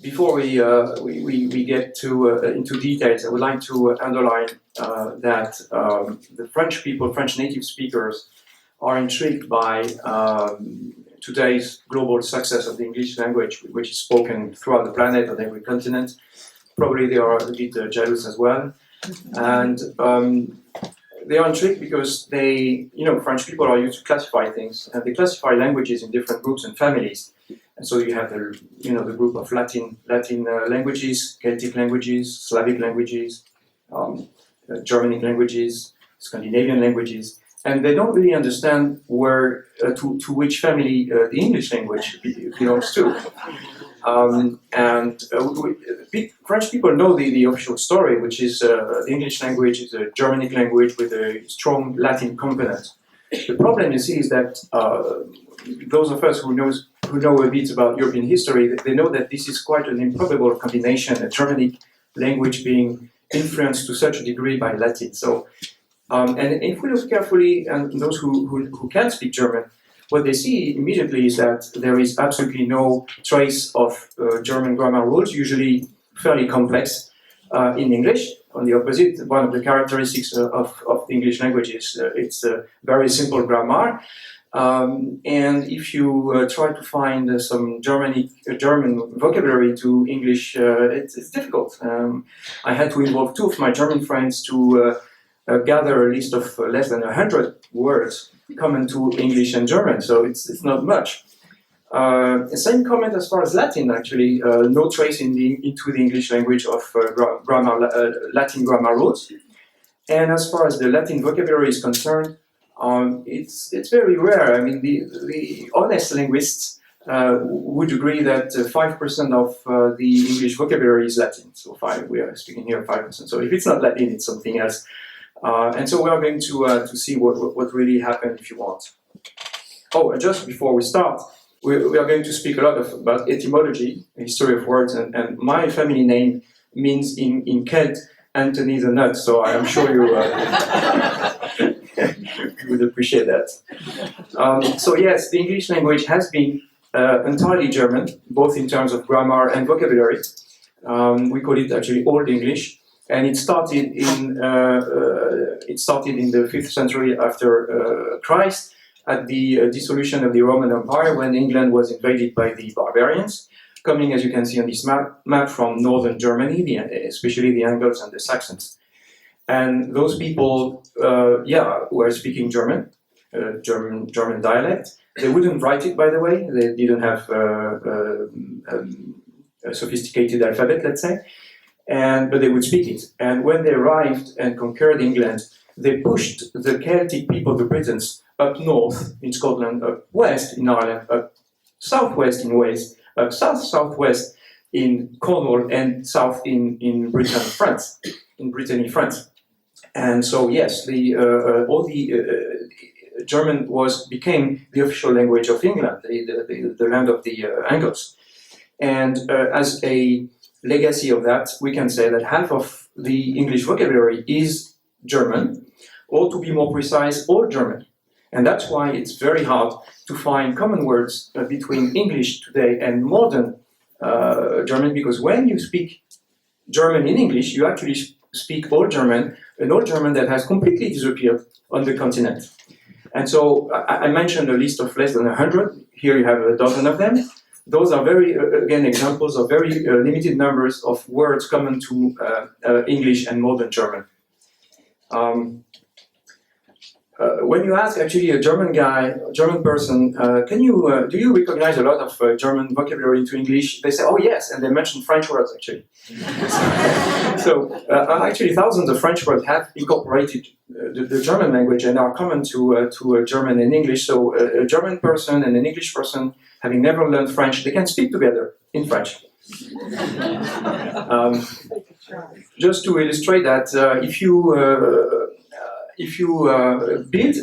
Before we get into details, I would like to underline that the French native speakers, are intrigued by today's global success of the English language, which is spoken throughout the planet on every continent. Probably they are a bit jealous as well, and they are intrigued because French people are used to classify things, and they classify languages in different groups and families. And so you have the group of Latin languages, Celtic languages, Slavic languages, Germanic languages, Scandinavian languages, and they don't really understand where to which family the English language belongs to. French people know the official story, which is the English language is a Germanic language with a strong Latin component. The problem, you see, is that those of us who know a bit about European history, they know that this is quite an improbable combination, a Germanic language being influenced to such a degree by Latin. So, and if we look carefully, and those who can speak German, what they see immediately is that there is absolutely no trace of German grammar rules, usually fairly complex in English. On the opposite, one of the characteristics of the English language is it's a very simple grammar. And if you try to find some German vocabulary to English, it's difficult. I had to involve two of my German friends to gather a list of less than 100 words common to English and German, so it's not much. Same comment as far as Latin, actually, no trace into the English language of Latin grammar rules. And as far as the Latin vocabulary is concerned, it's very rare. I mean, the honest linguists would agree that 5% of the English vocabulary is Latin. So we are speaking here 5%. So if it's not Latin, it's something else. And so we are going to see what really happened, if you want. Oh, and just before we start, we are going to speak a lot about etymology, history of words, and my family name means in Celt Anthony the Nut, so I am sure you would appreciate that. So yes, the English language has been entirely German, both in terms of grammar and vocabulary. We call it actually Old English, and it started in the 5th century after Christ, at the dissolution of the Roman Empire, when England was invaded by the barbarians, coming, as you can see on this map from northern Germany, especially the Angles and the Saxons. And those people, were speaking German dialect. They wouldn't write it, by the way. They didn't have a sophisticated alphabet, let's say, but they would speak it. And when they arrived and conquered England, they pushed the Celtic people, the Britons, up north in Scotland, up west in Ireland, up southwest in Wales, up southwest in Cornwall, and south in Britain, France. And so yes, all the German became the official language of England, the land of the Angles. And as a legacy of that, we can say that half of the English vocabulary is German, or to be more precise, Old German. And that's why it's very hard to find common words between English today and modern German, because when you speak German in English, you actually speak Old German, an Old German that has completely disappeared on the continent. And so I mentioned a list of less than 100. Here you have a dozen of them. Those are again, examples of very limited numbers of words common to English and modern German. When you ask actually a German person, do you recognize a lot of German vocabulary into English? They say, oh yes, and they mention French words actually. So actually thousands of French words have incorporated the German language and are common to German and English. So a German person and an English person, having never learned French, they can speak together in French. Just to illustrate that, if you build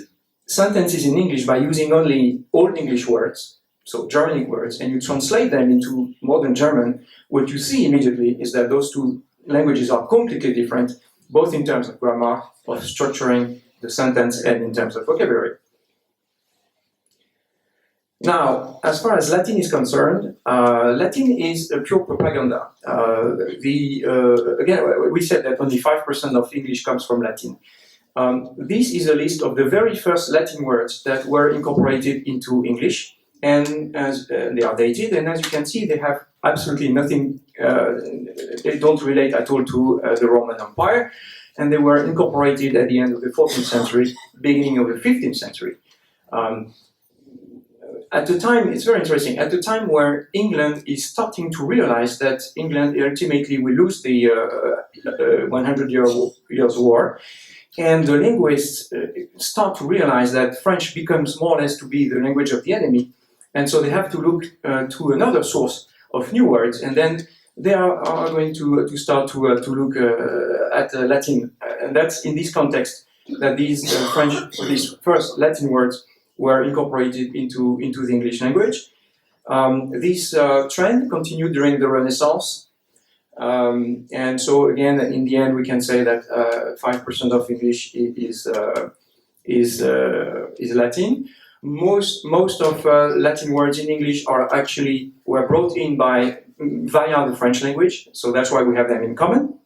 sentences in English by using only Old English words, so Germanic words, and you translate them into modern German, what you see immediately is that those two languages are completely different, both in terms of grammar, of structuring the sentence, and in terms of vocabulary. Now, as far as Latin is concerned, Latin is a pure propaganda. Again, we said that only 5% of English comes from Latin. This is a list of the very first Latin words that were incorporated into English, and as they are dated, and as you can see, they have absolutely nothing, they don't relate at all to the Roman Empire, and they were incorporated at the end of the 14th century, beginning of the 15th century. At the time, it's very interesting, at the time where England is starting to realize that England ultimately will lose the 100 years war, and the linguists start to realize that French becomes more or less to be the language of the enemy, and so they have to look to another source of new words, and then they are going to start to look at Latin, and that's in this context that these these first Latin words were incorporated into the English language. This trend continued during the Renaissance, and so again, in the end, we can say that 5% of English is Latin. Most of Latin words in English were brought in via the French language, so that's why we have them in common.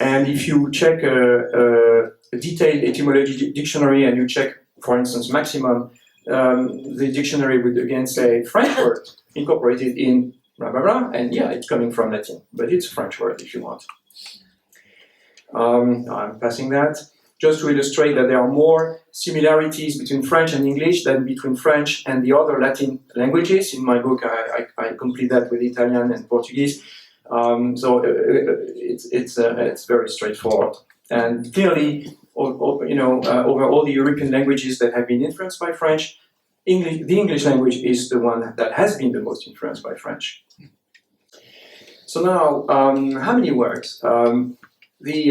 And if you check a detailed etymology dictionary and you check, for instance, maximum, the dictionary would again say French word incorporated in blah blah blah, and yeah, it's coming from Latin, but it's a French word if you want. I'm passing that just to illustrate that there are more similarities between French and English than between French and the other Latin languages. In my book, I complete that with Italian and Portuguese. So it's very straightforward, and clearly, over all the European languages that have been influenced by French, the English language is the one that has been the most influenced by French. So now, how many words? We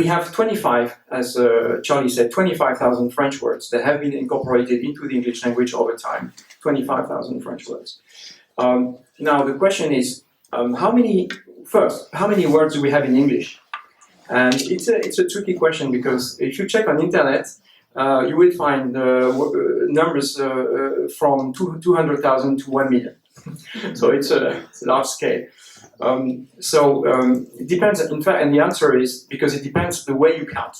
have 25, as Charlie said, 25,000 French words that have been incorporated into the English language over time. 25,000 French words. Now the question is, how many words do we have in English? And it's a tricky question, because if you check on internet, you will find numbers from 200,000 to 1 million. So it's a large scale. It depends, in fact, and the answer is because it depends the way you count.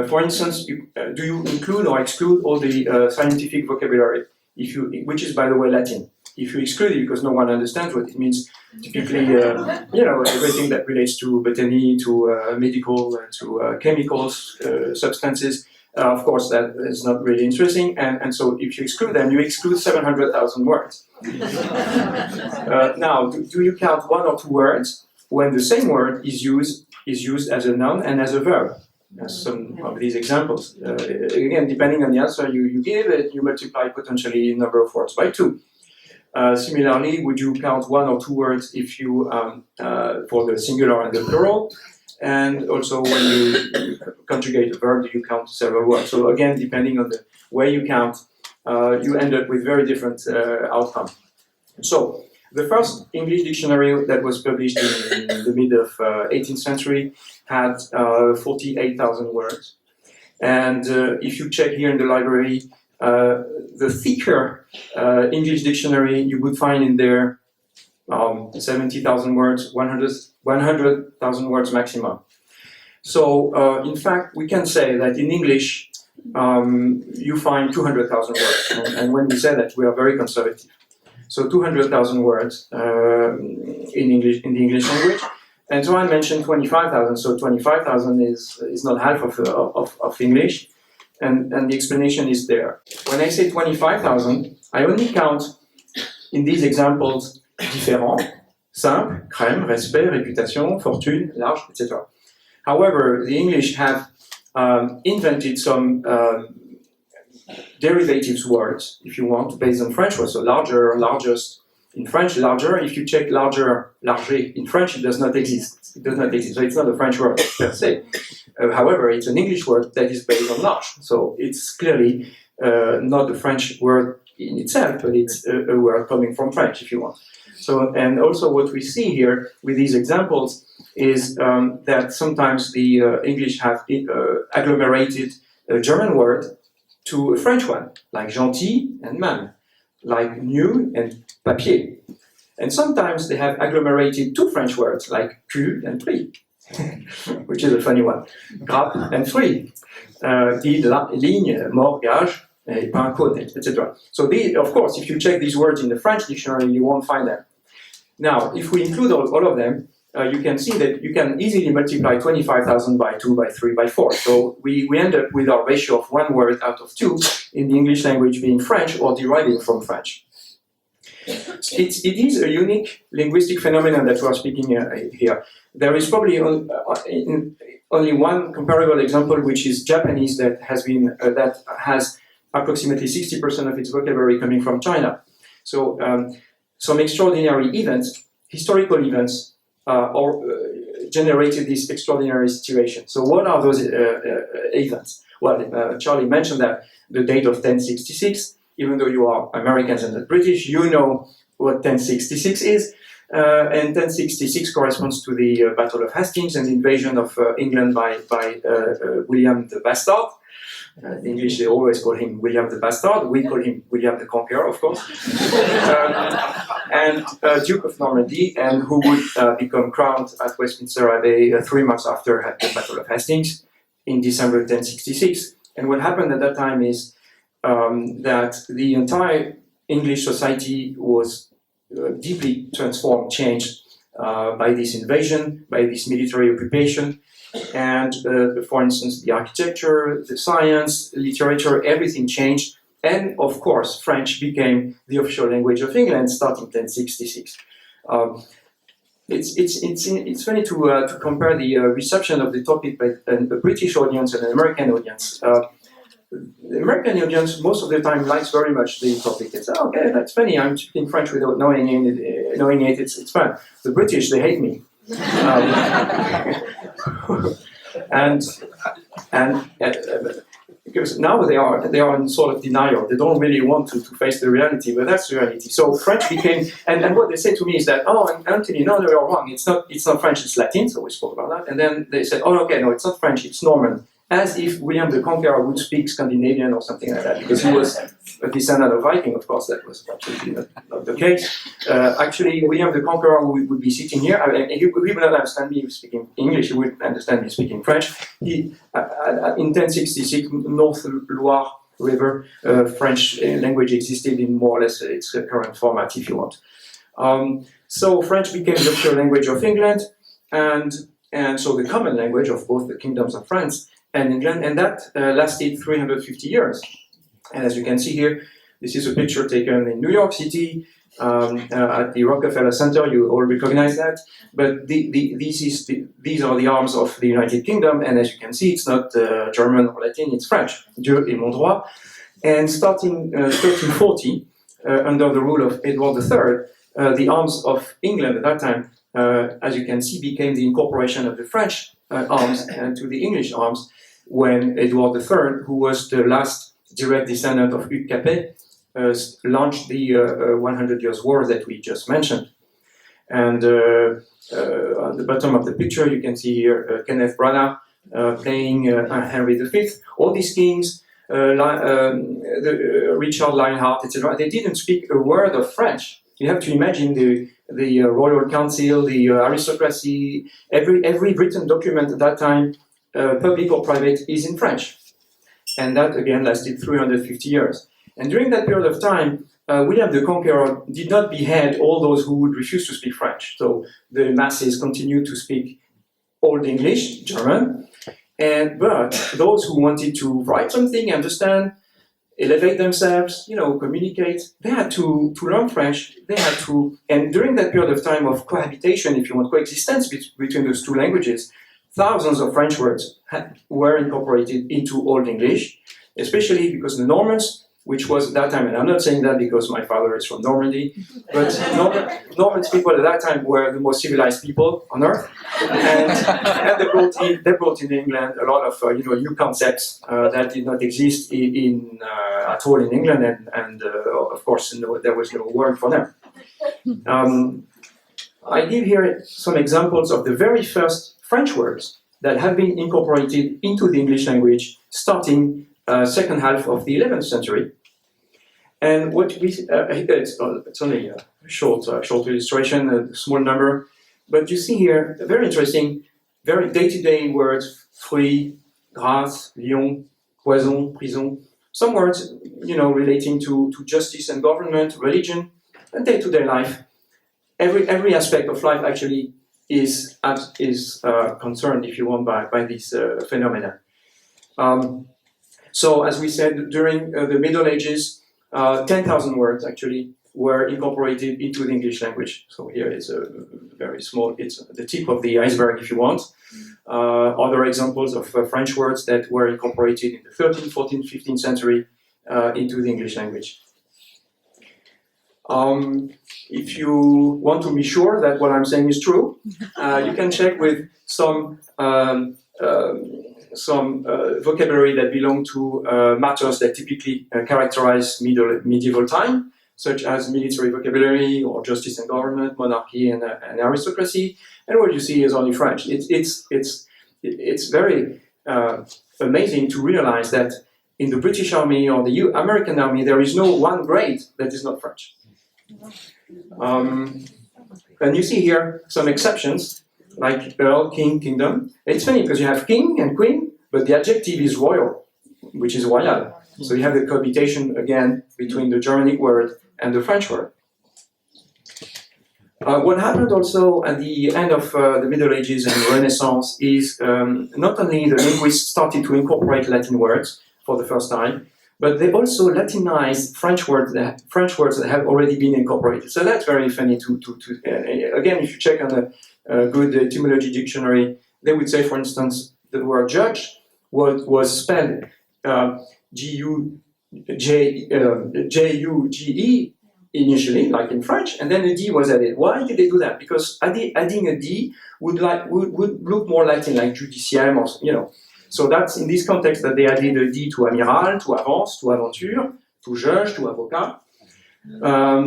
For instance, do you include or exclude all the scientific vocabulary, which is, by the way, Latin? If you exclude it because no one understands what it means, typically, everything that relates to botany, to medical, to chemicals, substances, of course, that is not really interesting. And so if you exclude them, you exclude 700,000 words. Now, do you count one or two words when the same word is used as a noun and as a verb? Some of these examples. Again, depending on the answer you give it, you multiply potentially the number of words by 2. Similarly, would you count one or two words if you for the singular and the plural? And also, when you conjugate a verb, do you count several words? So again, depending on the way you count, you end up with very different outcome. So the first English dictionary that was published in the mid of 18th century had 48,000 words. And if you check here in the library, the thicker English dictionary, you would find in there 70,000 words, 100,000 words maximum. So, in fact, we can say that in English, you find 200,000 words. And when we say that, we are very conservative. So 200,000 words in the English language. And so I mentioned 25,000. So 25,000 is not half of English. And the explanation is there. When I say 25,000, I only count in these examples différents, simple, crème, respect, réputation, fortune, large, etc. However, the English have invented some derivatives words, if you want, based on French words. So larger, largest. In French, larger, if you check larger, larger, in French it does not exist. It does not exist, so it's not a French word per se. However, it's an English word that is based on large. So it's clearly not a French word in itself, but it's a word coming from French, if you want. So, and also what we see here with these examples is that sometimes the English have agglomerated a German word to a French one, like gentil and man, like nu and papier. And sometimes they have agglomerated two French words, like cul and prix, which is a funny one, grappe and fruit, ligne, mort, gage, et pain, côte, etc. So these, of course, if you check these words in the French dictionary, you won't find them. Now, if we include all of them, you can see that you can easily multiply 25,000 by 2, by 3, by 4. So we end up with our ratio of one word out of two in the English language being French or deriving from French. It is a unique linguistic phenomenon that we are speaking here. There is probably only one comparable example, which is Japanese, that has approximately 60% of its vocabulary coming from China. So some extraordinary events, historical events, generated this extraordinary situation. So what are those events? Well, Charlie mentioned that the date of 1066, even though you are Americans and not British, you know what 1066 is. And 1066 corresponds to the Battle of Hastings and the invasion of England by William the Bastard. The English, they always call him William the Bastard. We call him William the Conqueror, of course. And Duke of Normandy, and who would become crowned at Westminster Abbey 3 months after the Battle of Hastings in December 1066. And what happened at that time is that the entire English society was deeply transformed, changed by this invasion, by this military occupation. And for instance, the architecture, the science, literature, everything changed. And of course, French became the official language of England starting 1066. It's funny to compare the reception of the topic by a British audience and an American audience. The American audience most of the time likes very much the topic. It's okay, that's funny. I'm speaking French without knowing it. It's fun. The British, they hate me. And because now they are in sort of denial. They don't really want to face the reality, but that's the reality. So French became, and what they say to me is that, oh, Anthony, no, you're wrong. It's not French, it's Latin. So we spoke about that. And then they said, oh, okay, no, it's not French, it's Norman. As if William the Conqueror would speak Scandinavian or something like that, because he was a descendant of Viking. Of course, that was absolutely not the case. Actually, William the Conqueror would be sitting here. He would not understand me speaking English. He would understand me speaking French. In 1066, North Loire River, French language existed in more or less its current format, if you want. So French became the official language of England, and so the common language of both the kingdoms of France and England, and that lasted 350 years. And as you can see here, this is a picture taken in New York City at the Rockefeller Center. You all recognize that. But these are the arms of the United Kingdom, and as you can see, it's not German or Latin, it's French. Dieu est mon droit. And starting 1340, under the rule of Edward III, the arms of England at that time, as you can see, became the incorporation of the French arms to the English arms when Edward III, who was the last direct descendant of Hugues Capet, launched the 100 Years' War that we just mentioned. And on the bottom of the picture, you can see here Kenneth Branagh playing Henry V. All these kings, Richard Lionheart, etc., they didn't speak a word of French. You have to imagine the royal council, the aristocracy, every written document at that time, public or private, is in French. And that, again, lasted 350 years. And during that period of time, William the Conqueror did not behead all those who would refuse to speak French. So the masses continued to speak Old English, German, but those who wanted to write something, understand, elevate themselves, communicate, they had to learn French. And during that period of time of cohabitation, if you want, coexistence between those two languages, thousands of French words were incorporated into Old English, especially because the Normans, which was at that time, and I'm not saying that because my father is from Normandy, but Norman people at that time were the most civilized people on earth, and they brought in England a lot of new concepts that did not exist at all in England, and of course there was no word for them. I give here some examples of the very first French words that have been incorporated into the English language starting second half of the 11th century. And what we, it's only a short illustration, a small number, but you see here a very interesting, very day-to-day words: fruit, grâce, lion, poison, prison. Some words, relating to justice and government, religion, and day-to-day life. Every aspect of life actually is concerned, if you want, by this phenomena. So, as we said, during the Middle Ages, 10,000 words actually were incorporated into the English language. So here is a very small, it's the tip of the iceberg, if you want. Other examples of French words that were incorporated in the 13th, 14th, 15th century into the English language. If you want to be sure that what I'm saying is true, you can check with some vocabulary that belong to matters that typically characterize medieval time, such as military vocabulary or justice and government, monarchy and aristocracy. And what you see is only French. It's very amazing to realize that in the British Army or the American Army, there is no one grade that is not French. And you see here some exceptions, like Earl, King, Kingdom. It's funny because you have King and Queen, but the adjective is royal, which is royal. So you have the cohabitation again between the Germanic word and the French word. What happened also at the end of the Middle Ages and the Renaissance is not only the linguists started to incorporate Latin words for the first time, but they also Latinized French words that have already been incorporated. So that's very funny again, if you check on a good etymology dictionary, they would say, for instance, the word judge was spelled J-U-G-E initially, like in French, and then a D was added. Why did they do that? Because adding a D would look more Latin, like judiciaire, or, So that's in this context that they added a D to amiral, to avance, to aventure, to juge, to avocat.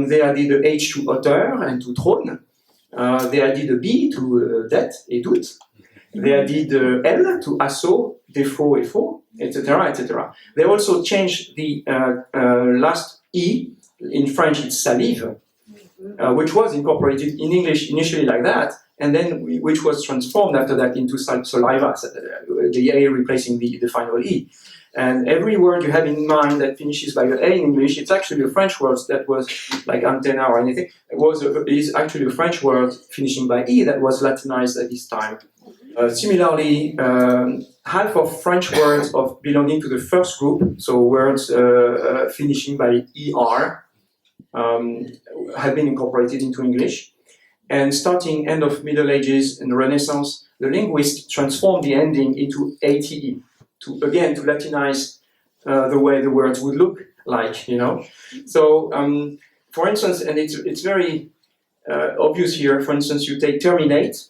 They added a H to auteur and to trône. They added a B to dette et doute. They added L to assaut, défaut et faux, etc., etc. They also changed the last E. In French, it's salive, which was incorporated in English initially like that, and then which was transformed after that into saliva, the A replacing the final E. And every word you have in mind that finishes by the A in English, it's actually a French word that was like antenna or anything. Is actually a French word finishing by E that was Latinized at this time. Similarly, half of French words belonging to the first group, so words finishing by ER, have been incorporated into English. And starting end of Middle Ages and Renaissance, the linguists transformed the ending into ATE, to Latinize the way the words would look like, So, for instance, and it's very obvious here, for instance, you take terminate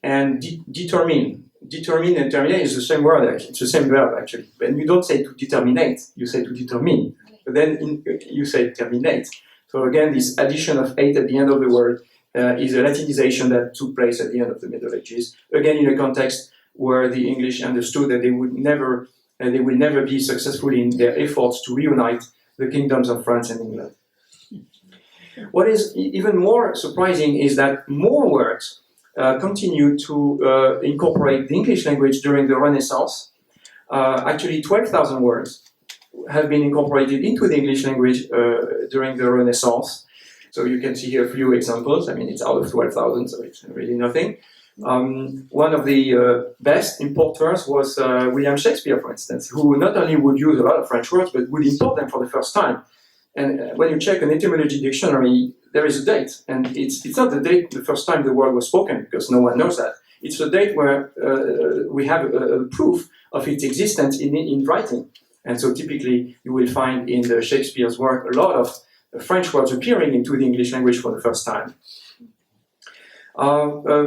and determine. Determine and terminate is the same word, actually. It's the same verb, actually. And you don't say to determinate, you say to determine. But then you say terminate. So again, this addition of ate at the end of the word is a Latinization that took place at the end of the Middle Ages. Again, in a context where the English understood that they will never be successful in their efforts to reunite the kingdoms of France and England. What is even more surprising is that more words continue to incorporate the English language during the Renaissance. Actually, 12,000 words have been incorporated into the English language during the Renaissance. So you can see here a few examples. I mean, it's out of 12,000, so it's really nothing. One of the best importers was William Shakespeare, for instance, who not only would use a lot of French words, but would import them for the first time. And when you check an etymology dictionary, there is a date. And it's not the date the first time the word was spoken, because no one knows that. It's the date where we have a proof of its existence in writing. And so typically you will find in the Shakespeare's work a lot of French words appearing into the English language for the first time.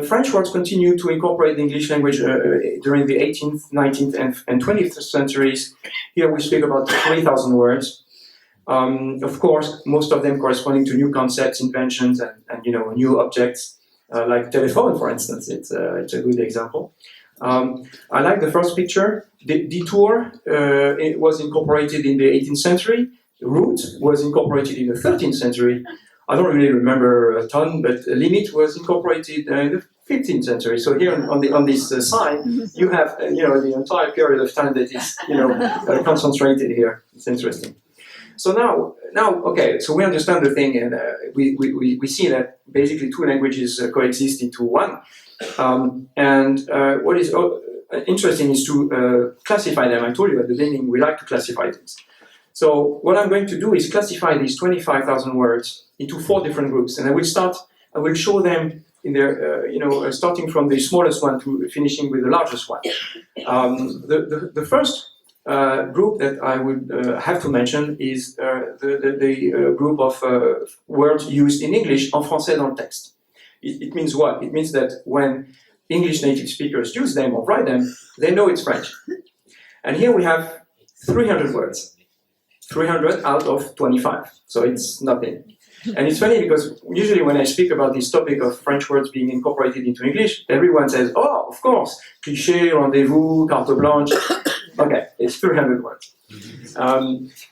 French words continue to incorporate the English language during the 18th, 19th, and 20th centuries. Here we speak about 3,000 words. Of course, most of them corresponding to new concepts, inventions, and new objects, like telephone, for instance. It's a good example. I like the first picture. Detour it was incorporated in the 18th century. Route was incorporated in the 13th century. I don't really remember a ton, but limit was incorporated in the 15th century. So here on this side, you have the entire period of time that is concentrated here. It's interesting. So now, okay. So we understand the thing, and we see that basically two languages coexist into one. What is interesting is to classify them. I told you at the beginning we like to classify things. So what I'm going to do is classify these 25,000 words into 4 different groups, and I will show them in their, starting from the smallest one to finishing with the largest one. The first group that I would have to mention is the group of words used in English en français dans le texte. It means what? It means that when English native speakers use them or write them, they know it's French. And here we have 300 words. 300 out of 25, so it's nothing. And it's funny because usually when I speak about this topic of French words being incorporated into English, everyone says, oh, of course, cliché, rendezvous, carte blanche. Okay, it's 300 words.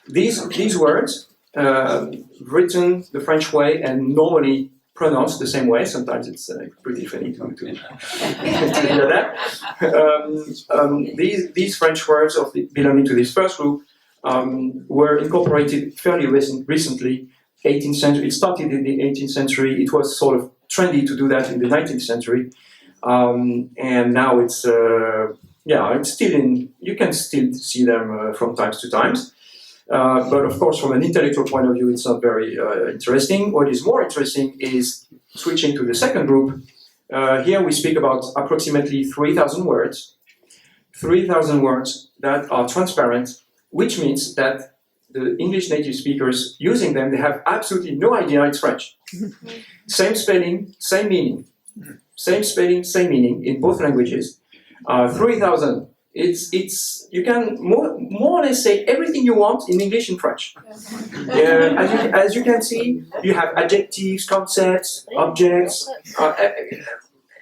These words, written the French way and normally pronounced the same way, sometimes it's pretty funny to hear that. These French words belonging to this first group were incorporated fairly recently, 18th century. It started in the 18th century. It was sort of trendy to do that in the 19th century, and now it's still in. You can still see them from time to time, but of course, from an intellectual point of view, it's not very interesting. What is more interesting is switching to the second group. Here we speak about approximately 3,000 words. 3,000 words that are transparent, which means that the English native speakers using them, they have absolutely no idea it's French. Same spelling, same meaning. Same spelling, same meaning in both languages. 3,000. You can more or less say everything you want in English and French. As you can see, you have adjectives, concepts, objects,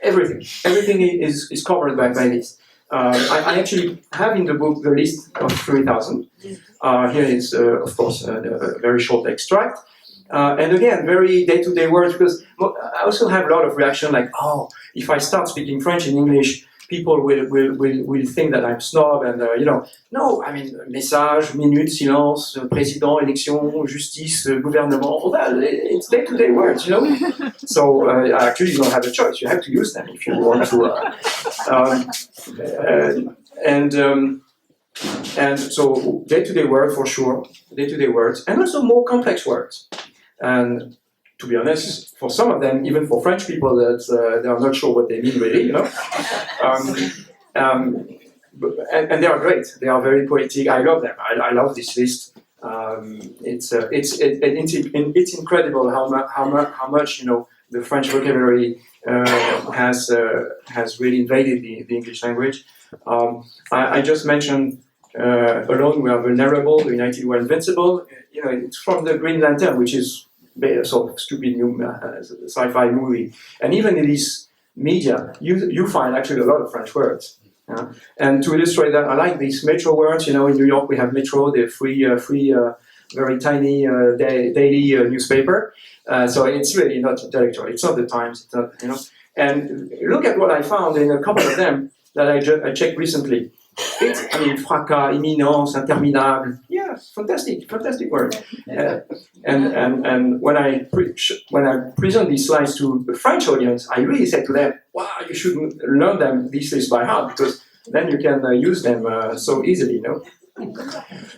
everything. Everything is covered by this. I actually have in the book the list of 3,000. Here is, of course, a very short extract. And again, very day-to-day words, because I also have a lot of reaction like, oh, if I start speaking French in English, people will think that I'm snob and, no, I mean, message, minute, silence, président, élection, justice, gouvernement, all that, it's day-to-day words, So actually you don't have a choice, you have to use them if you want to. And so day-to-day words for sure, day-to-day words, and also more complex words. And to be honest, for some of them, even for French people, that they are not sure what they mean really, and they are great. They are very poetic. I love them. I love this list. It's incredible how much the French vocabulary has really invaded the English language. I just mentioned alone we are vulnerable. The United we are invincible. It's from the Green Lantern, which is a sort of stupid new sci-fi movie. And even in this media, you find actually a lot of French words. And to illustrate that, I like these metro words. In New York we have Metro, the free, very tiny daily newspaper. So it's really not intellectual. It's not the Times. It's not, And look at what I found in a couple of them that I checked recently. Fracas, imminence, interminable. Yeah, fantastic word. And when I present these slides to the French audience, I really said to them, "Wow, you should learn these lists by heart because then you can use them so easily."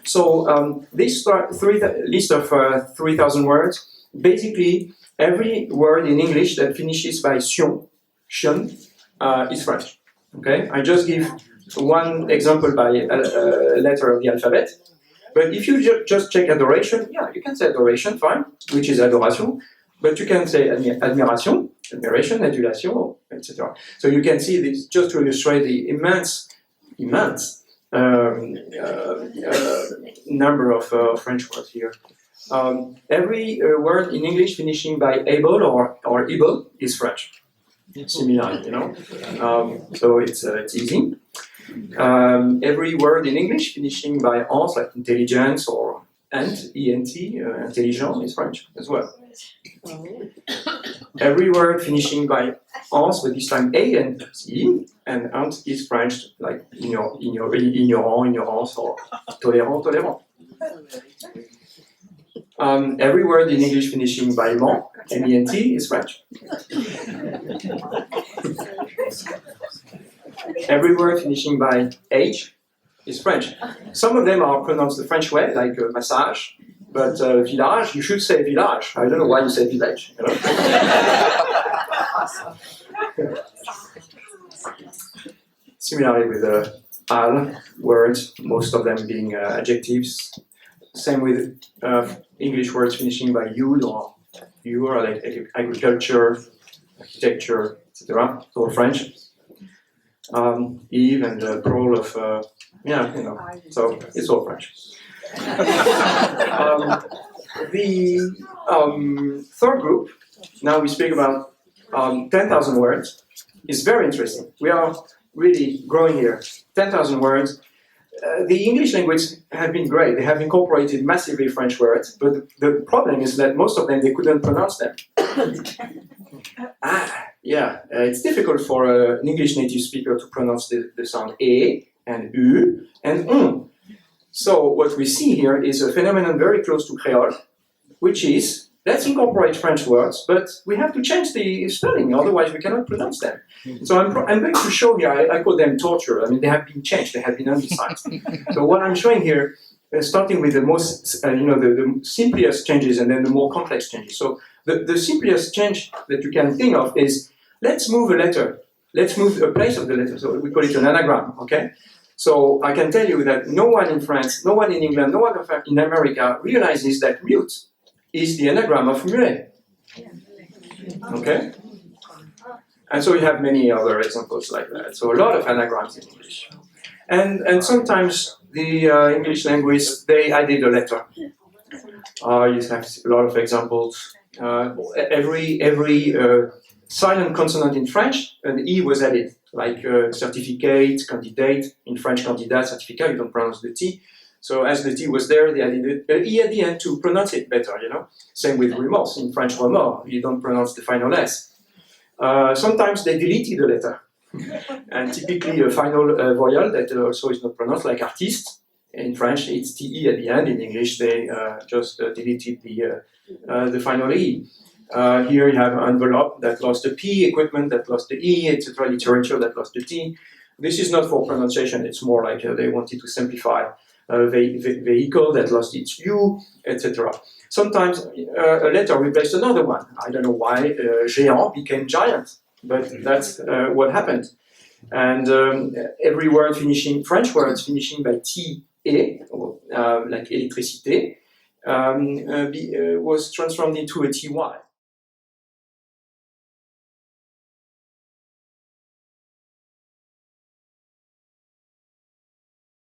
So this list of 3,000 words, basically every word in English that finishes by tion is French. Okay, I just give one example by a letter of the alphabet. But if you just check adoration, you can say adoration, fine, which is adoration. But you can say admiration, admiration, adulation, etc. So you can see this just to illustrate the immense number of French words here. Every word in English finishing by able or able is French. similar, you know. So it's easy. Every word in English finishing by ant, like intelligence or ent, E-N-T, intelligent is French as well. Every word finishing by ant, but this time A-N-T, and ant is French, like ignorant, ignorance, or tolérant, tolérant. Every word in English finishing by ment, M-E-N-T, is French. Every word finishing by H is French. Some of them are pronounced the French way, like massage, but village, you should say village. I don't know why you say village. You know? Similarly with al words, most of them being adjectives. Same with English words finishing by ul or ur, like agriculture, architecture, etc. Or French. Eve and the role of, yeah, you know, so it's all French. The third group, now we speak about 10,000 words, is very interesting. We are really growing here. 10,000 words. The English language have been great. They have incorporated massively French words, but the problem is that most of them, they couldn't pronounce them. It's difficult for an English native speaker to pronounce the sound E and U and on. So what we see here is a phenomenon very close to Creole, which is, let's incorporate French words, but we have to change the spelling, otherwise we cannot pronounce them. So I'm going to show here, I call them torture. I mean, they have been changed, they have been undersized. So what I'm showing here, starting with the most, the simplest changes and then the more complex changes. So the simplest change that you can think of is, let's move a letter. Let's move a place of the letter. So we call it an anagram, okay? So I can tell you that no one in France, no one in England, no one in America realizes that mute is the anagram of muet. Okay? And so you have many other examples like that. So a lot of anagrams in English. And sometimes the English linguists, they added a letter. You have a lot of examples. Every silent consonant in French, an E was added, like certificate, candidate. In French, candidat, certificat, you don't pronounce the T. So as the T was there, they added an E at the end to pronounce it better, you know. Same with remorse. In French, remords, you don't pronounce the final S. Sometimes they deleted the letter. And typically a final vowel that also is not pronounced, like artiste. In French, it's TE at the end. In English, they just deleted the final E. Here you have envelope that lost the P, equipment that lost the E, etc., literature that lost the T. This is not for pronunciation, it's more like they wanted to simplify vehicle that lost its U, etc. Sometimes a letter replaced another one. I don't know why géant became giant, but that's what happened. And every word finishing, French words finishing by T-E, like électricité, was transformed into a T-Y.